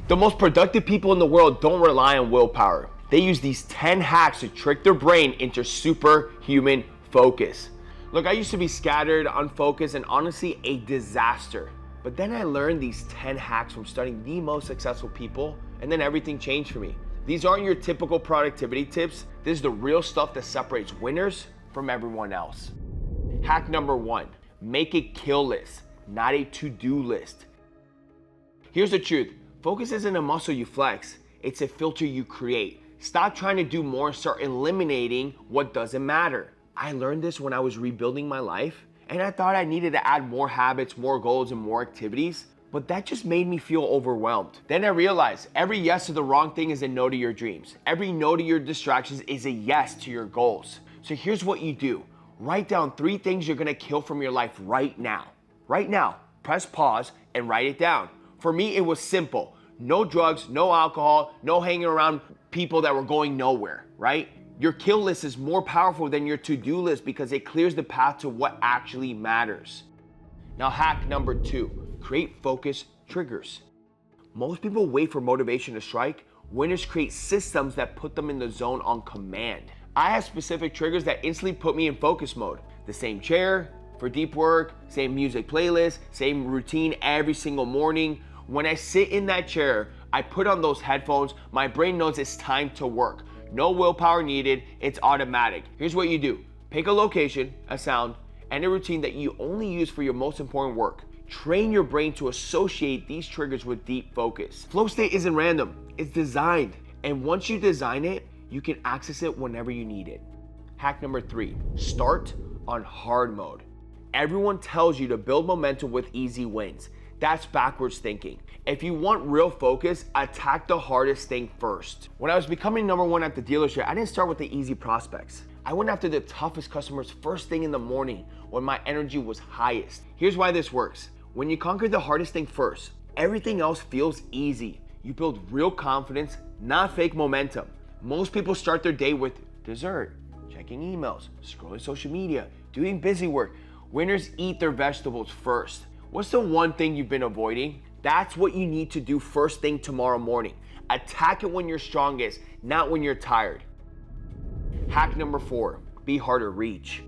The most productive people in the world don't rely on willpower. They use these 10 hacks to trick their brain into superhuman focus. Look, I used to be scattered, unfocused, and honestly a disaster. But then I learned these 10 hacks from studying the most successful people, and then everything changed for me. These aren't your typical productivity tips. This is the real stuff that separates winners from everyone else. Hack number 1, make a kill list, not a to-do list. Here's the truth. Focus isn't a muscle you flex, it's a filter you create. Stop trying to do more and start eliminating what doesn't matter. I learned this when I was rebuilding my life, and I thought I needed to add more habits, more goals, and more activities, but that just made me feel overwhelmed. Then I realized every yes to the wrong thing is a no to your dreams. Every no to your distractions is a yes to your goals. So here's what you do. Write down 3 things you're gonna kill from your life right now. Right now, press pause and write it down. For me, it was simple. No drugs, no alcohol, no hanging around people that were going nowhere, right? Your kill list is more powerful than your to-do list because it clears the path to what actually matters. Now, hack number 2, create focus triggers. Most people wait for motivation to strike. Winners create systems that put them in the zone on command. I have specific triggers that instantly put me in focus mode. The same chair for deep work, same music playlist, same routine every single morning. When I sit in that chair, I put on those headphones, my brain knows it's time to work. No willpower needed, it's automatic. Here's what you do. Pick a location, a sound, and a routine that you only use for your most important work. Train your brain to associate these triggers with deep focus. Flow state isn't random, it's designed. And once you design it, you can access it whenever you need it. Hack number 3, start on hard mode. Everyone tells you to build momentum with easy wins. That's backwards thinking. If you want real focus, attack the hardest thing first. When I was becoming number 1 at the dealership, I didn't start with the easy prospects. I went after the toughest customers first thing in the morning when my energy was highest. Here's why this works. When you conquer the hardest thing first, everything else feels easy. You build real confidence, not fake momentum. Most people start their day with dessert, checking emails, scrolling social media, doing busy work. Winners eat their vegetables first. What's the one thing you've been avoiding? That's what you need to do first thing tomorrow morning. Attack it when you're strongest, not when you're tired. Hack number 4, be hard to reach.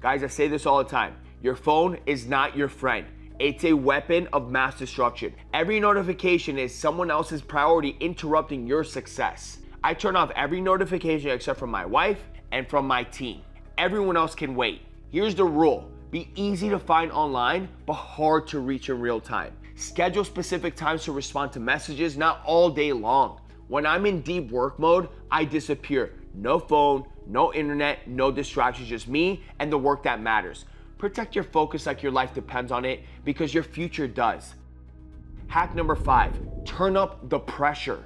Guys, I say this all the time. Your phone is not your friend. It's a weapon of mass destruction. Every notification is someone else's priority interrupting your success. I turn off every notification except from my wife and from my team. Everyone else can wait. Here's the rule. Be easy to find online, but hard to reach in real time. Schedule specific times to respond to messages, not all day long. When I'm in deep work mode, I disappear. No phone, no internet, no distractions, just me and the work that matters. Protect your focus like your life depends on it because your future does. Hack number 5, turn up the pressure.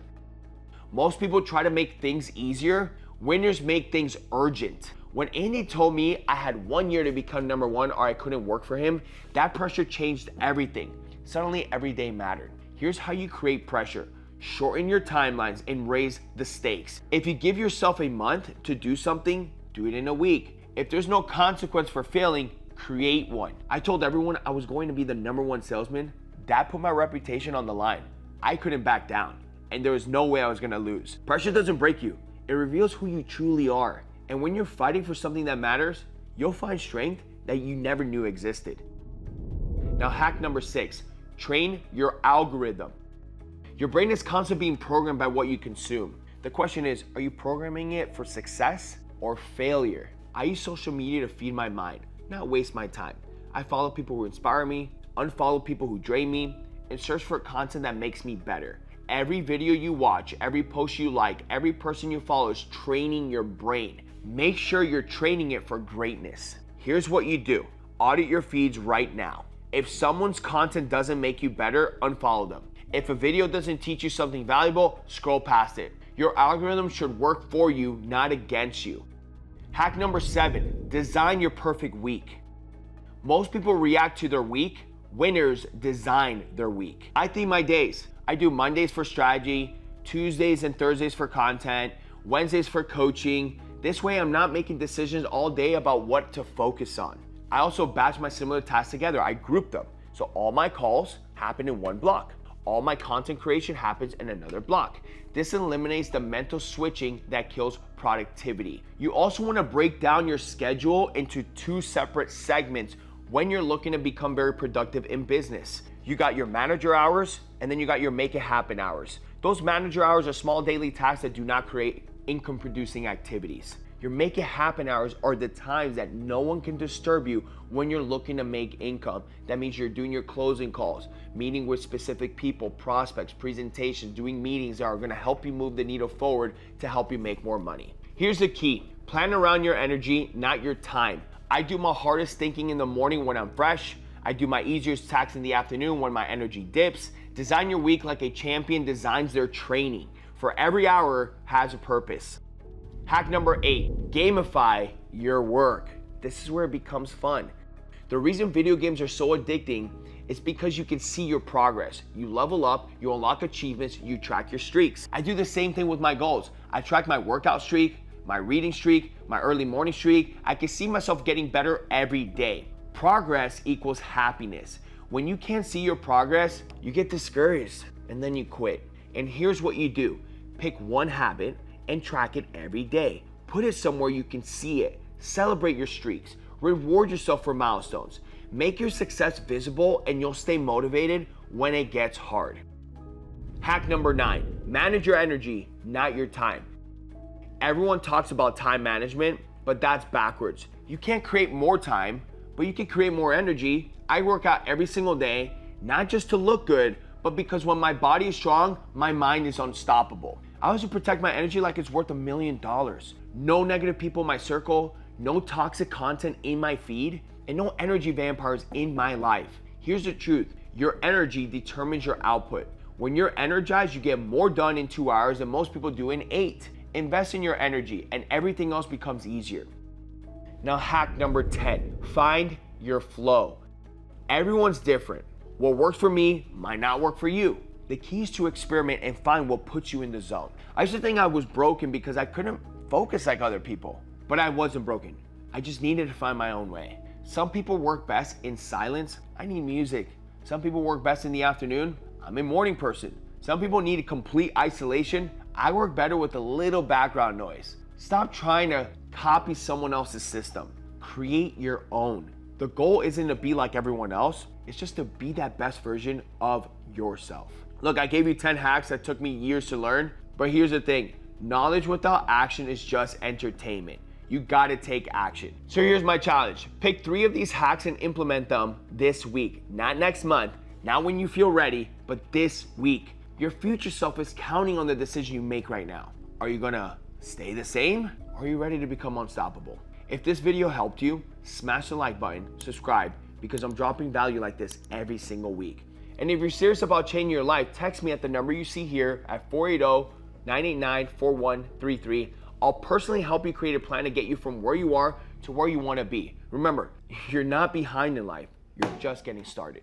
Most people try to make things easier. Winners make things urgent. When Andy told me I had 1 year to become number 1 or I couldn't work for him, that pressure changed everything. Suddenly every day mattered. Here's how you create pressure. Shorten your timelines and raise the stakes. If you give yourself a month to do something, do it in a week. If there's no consequence for failing, create one. I told everyone I was going to be the number 1 salesman. That put my reputation on the line. I couldn't back down, and there was no way I was gonna lose. Pressure doesn't break you. It reveals who you truly are. And when you're fighting for something that matters, you'll find strength that you never knew existed. Now, hack number 6, train your algorithm. Your brain is constantly being programmed by what you consume. The question is, are you programming it for success or failure? I use social media to feed my mind, not waste my time. I follow people who inspire me, unfollow people who drain me, and search for content that makes me better. Every video you watch, every post you like, every person you follow is training your brain. Make sure you're training it for greatness. Here's what you do. Audit your feeds right now. If someone's content doesn't make you better, unfollow them. If a video doesn't teach you something valuable, scroll past it. Your algorithm should work for you, not against you. Hack number 7, design your perfect week. Most people react to their week. Winners design their week. I theme my days. I do Mondays for strategy, Tuesdays and Thursdays for content, Wednesdays for coaching. This way I'm not making decisions all day about what to focus on. I also batch my similar tasks together. I group them. So all my calls happen in one block. All my content creation happens in another block. This eliminates the mental switching that kills productivity. You also want to break down your schedule into 2 separate segments when you're looking to become very productive in business. You got your manager hours, and then you got your make it happen hours. Those manager hours are small daily tasks that do not create income producing activities. Your make it happen hours are the times that no one can disturb you when you're looking to make income. That means you're doing your closing calls, meeting with specific people, prospects, presentations, doing meetings that are gonna help you move the needle forward to help you make more money. Here's the key: plan around your energy, not your time. I do my hardest thinking in the morning when I'm fresh. I do my easiest tasks in the afternoon when my energy dips. Design your week like a champion designs their training. For every hour has a purpose. Hack number 8, gamify your work. This is where it becomes fun. The reason video games are so addicting is because you can see your progress. You level up, you unlock achievements, you track your streaks. I do the same thing with my goals. I track my workout streak, my reading streak, my early morning streak. I can see myself getting better every day. Progress equals happiness. When you can't see your progress, you get discouraged and then you quit. And here's what you do: pick one habit and track it every day. Put it somewhere you can see it. Celebrate your streaks. Reward yourself for milestones. Make your success visible and you'll stay motivated when it gets hard. Hack number 9, manage your energy, not your time. Everyone talks about time management, but that's backwards. You can't create more time, but you can create more energy. I work out every single day, not just to look good, but because when my body is strong, my mind is unstoppable. I also protect my energy like it's worth $1 million. No negative people in my circle, no toxic content in my feed, and no energy vampires in my life. Here's the truth: your energy determines your output. When you're energized, you get more done in 2 hours than most people do in 8. Invest in your energy and everything else becomes easier. Now, hack number 10, find your flow. Everyone's different. What works for me might not work for you. The key is to experiment and find what puts you in the zone. I used to think I was broken because I couldn't focus like other people, but I wasn't broken. I just needed to find my own way. Some people work best in silence. I need music. Some people work best in the afternoon. I'm a morning person. Some people need complete isolation. I work better with a little background noise. Stop trying to copy someone else's system. Create your own. The goal isn't to be like everyone else. It's just to be that best version of yourself. Look, I gave you 10 hacks that took me years to learn, but here's the thing: knowledge without action is just entertainment. You gotta take action. So here's my challenge: pick 3 of these hacks and implement them this week, not next month, not when you feel ready, but this week. Your future self is counting on the decision you make right now. Are you gonna stay the same, or are you ready to become unstoppable? If this video helped you, smash the like button, subscribe, because I'm dropping value like this every single week. And if you're serious about changing your life, text me at the number you see here at 480-989-4133. I'll personally help you create a plan to get you from where you are to where you want to be. Remember, you're not behind in life, you're just getting started.